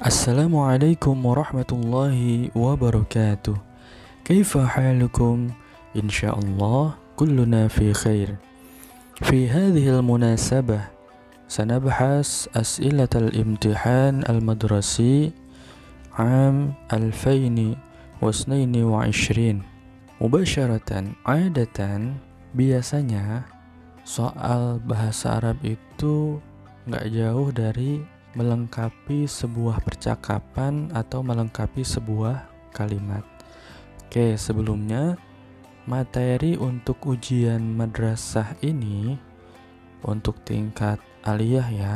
Assalamualaikum warahmatullahi wabarakatuh. Kaifa halukum? Insyaallah kulluna fi khair. Fi hadhihi al-munasabah sanabhas as'ilatal imtihan al-madrasi عام 2022. Mubasharatan, adatan, biasanya soal bahasa Arab itu nggak jauh dari melengkapi sebuah percakapan atau melengkapi sebuah kalimat. Oke, sebelumnya materi untuk ujian madrasah ini untuk tingkat aliyah ya,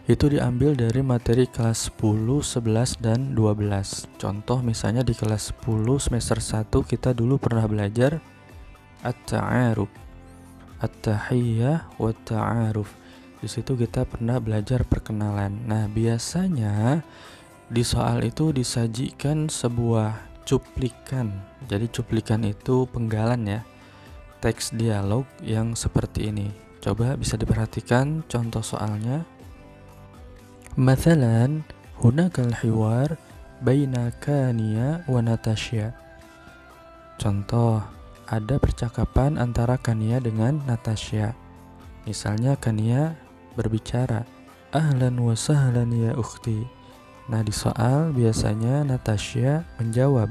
itu diambil dari materi kelas 10, 11, dan 12. Contoh misalnya di kelas 10 semester 1 kita dulu pernah belajar at-ta'aruf, at-tahiyyah wa ta'aruf. Di situ kita pernah belajar perkenalan. Nah, biasanya di soal itu disajikan sebuah cuplikan. Jadi cuplikan itu penggalan ya, teks dialog yang seperti ini. Coba bisa diperhatikan contoh soalnya. Mathalan, hunakal hiwar baina Kania wa Natasha. Contoh, ada percakapan antara Kania dengan Natasha. Misalnya Kania berbicara, ahlan wa sahlan ya ukhti. Nah, di soal biasanya Natasha menjawab,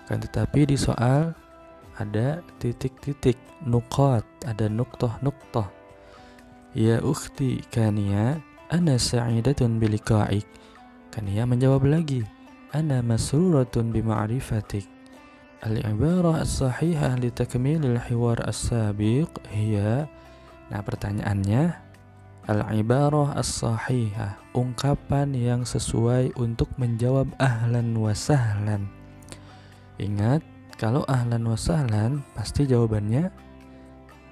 kan tetapi di soal ada titik-titik, nuqat, ada nuqtah-nuqtah. Ya ukhti Kania, ana sa'idatun biliqa'ik. Kania menjawab lagi, ana masruratun bima'rifatik. Al-ibarah as-sahihah li takmilil hiwar as-sabiq hiya. Nah, pertanyaannya, al-ibarah as-sahihah, ungkapan yang sesuai untuk menjawab ahlan wa sahlan. Ingat, kalau ahlan wa sahlan pasti jawabannya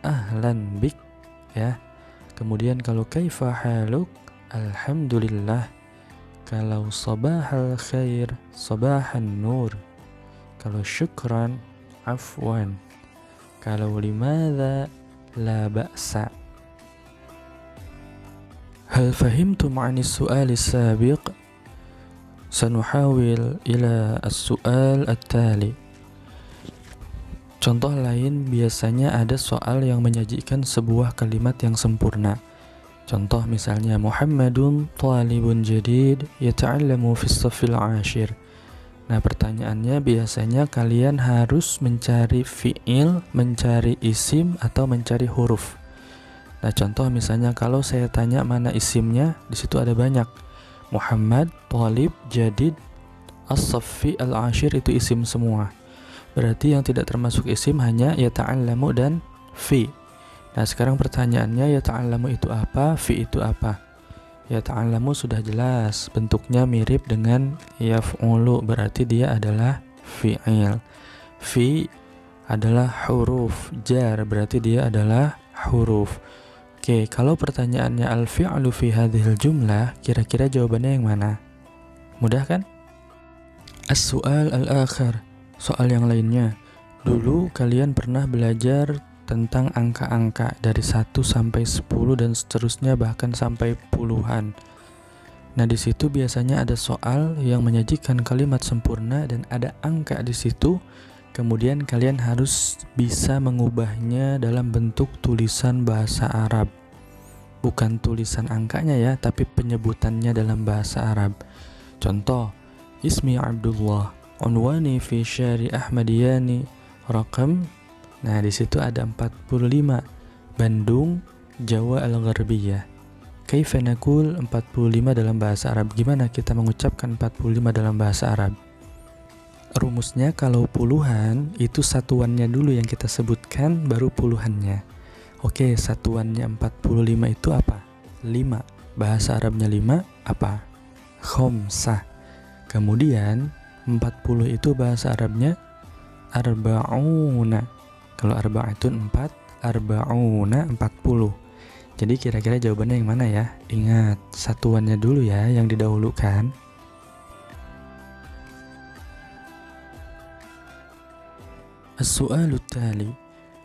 ahlan bik ya. Kemudian kalau kaifa haluk, alhamdulillah. Kalau sabahal khair, sabahan nur. Kalau syukran, afwan. Kalau limadha, la ba'sa. Hal fahimtum 'ani as-su'al as-sabiq? Sanuhawil ila as-su'al at-tali. Contoh lain biasanya ada soal yang menyajikan sebuah kalimat yang sempurna. Contoh misalnya, Muhammadun talibun jadid yata'allamu fis safil 'ashir. Nah, pertanyaannya biasanya kalian harus mencari fi'il, mencari isim, atau mencari huruf. Nah, contoh misalnya kalau saya tanya mana isimnya, di situ ada banyak. Muhammad, talib, jadid, as-saffi, al-ashir itu isim semua. Berarti yang tidak termasuk isim hanya yata'allamu dan fi. Nah, sekarang pertanyaannya, yata'allamu itu apa, fi itu apa? Yata'allamu sudah jelas, bentuknya mirip dengan yaf'ulu, berarti dia adalah fi'il. Fi adalah huruf jar, berarti dia adalah huruf. Oke, kalau pertanyaannya al-fi'lu fi hadhil jumlah, kira-kira jawabannya yang mana? Mudah kan? As-su'al al-akhir, soal yang lainnya. Dulu kalian pernah belajar tentang angka-angka dari 1 sampai 10 dan seterusnya bahkan sampai puluhan. Nah, di situ biasanya ada soal yang menyajikan kalimat sempurna dan ada angka di situ. Kemudian kalian harus bisa mengubahnya dalam bentuk tulisan bahasa Arab. Bukan tulisan angkanya ya, tapi penyebutannya dalam bahasa Arab. Contoh, Ismi Abdullah, unwani fi syari Ahmadiyani, rakam. Nah, di situ ada 45. Bandung, Jawa Al-Gharbiyah. Kaifa naqul 45 dalam bahasa Arab? Gimana kita mengucapkan 45 dalam bahasa Arab? Rumusnya kalau puluhan itu satuannya dulu yang kita sebutkan baru puluhannya. Oke, satuannya 45 itu apa? 5. Bahasa Arabnya 5 apa? Khomsah. Kemudian 40 itu bahasa Arabnya arba'una. Kalau arba'atun 4, arba'una 40. Jadi kira-kira jawabannya yang mana ya? Ingat, satuannya dulu ya yang didahulukan. As-su'alut tali.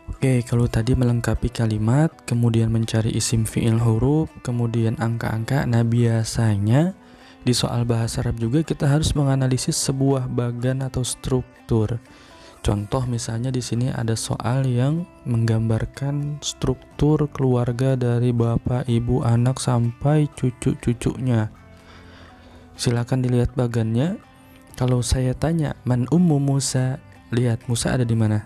Oke, kalau tadi melengkapi kalimat, kemudian mencari isim fi'il huruf, kemudian angka-angka. Nah, biasanya di soal bahasa Arab juga kita harus menganalisis sebuah bagan atau struktur. Contoh misalnya di sini ada soal yang menggambarkan struktur keluarga dari bapak, ibu, anak sampai cucu-cucunya. Silakan dilihat bagannya. Kalau saya tanya, man ummu Musa? Lihat, Musa ada di mana?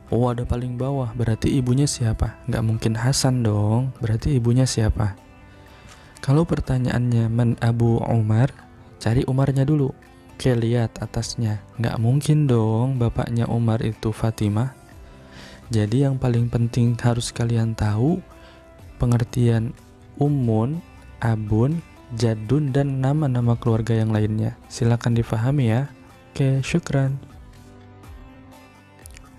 Oh, ada paling bawah. Berarti ibunya siapa? Nggak mungkin Hasan dong. Berarti ibunya siapa? Kalau pertanyaannya man Abu Umar, cari Umarnya dulu. Oke, lihat atasnya. Nggak mungkin dong bapaknya Umar itu Fatimah. Jadi yang paling penting harus kalian tahu pengertian ummun, abun, jadun, dan nama-nama keluarga yang lainnya. Silakan difahami ya. Oke, syukran.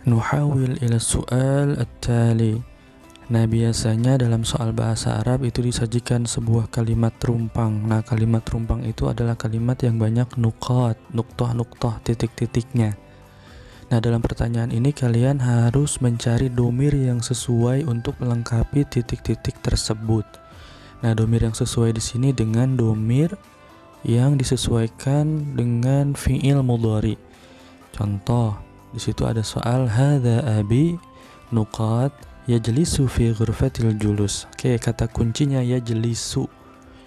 Nuhawil ila su'al at-tali. Nah, biasanya dalam soal bahasa Arab itu disajikan sebuah kalimat rumpang. Nah, kalimat rumpang itu adalah kalimat yang banyak nuqat, nuqtoh-nuqtoh, titik-titiknya. Nah, dalam pertanyaan ini kalian harus mencari domir yang sesuai untuk melengkapi titik-titik tersebut. Nah, domir yang sesuai di sini dengan domir yang disesuaikan dengan fi'il mudhari. Contoh, di situ ada soal hadza abi nuqat yajlisu fi ghurfatil julus. Oke, kata kuncinya yajlisu.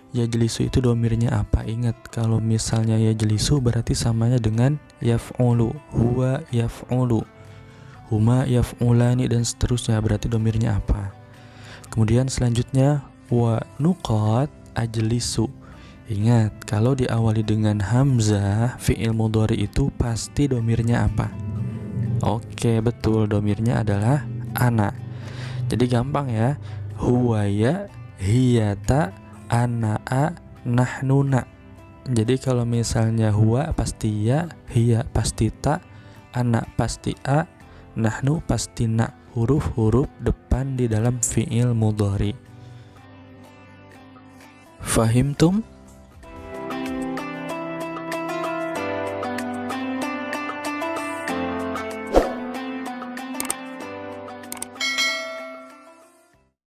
Yajlisu itu domirnya apa? Ingat, kalau misalnya yajlisu berarti samanya dengan yaf'ulu, huwa yaf'ulu, huma yaf'ulani, dan seterusnya. Berarti domirnya apa? Kemudian selanjutnya wa nuqat ajlisu. Ingat, kalau diawali dengan hamzah fi'il mudhari itu pasti domirnya apa? Oke, betul, domirnya adalah ana. Jadi gampang ya. Huwaya, hiyata, ana'a, nahnuna. Jadi kalau misalnya huwa pasti ya, hiya pasti ta, ana pasti a, nahnu pasti na. Huruf-huruf depan di dalam fi'il mudhari. Fahimtum?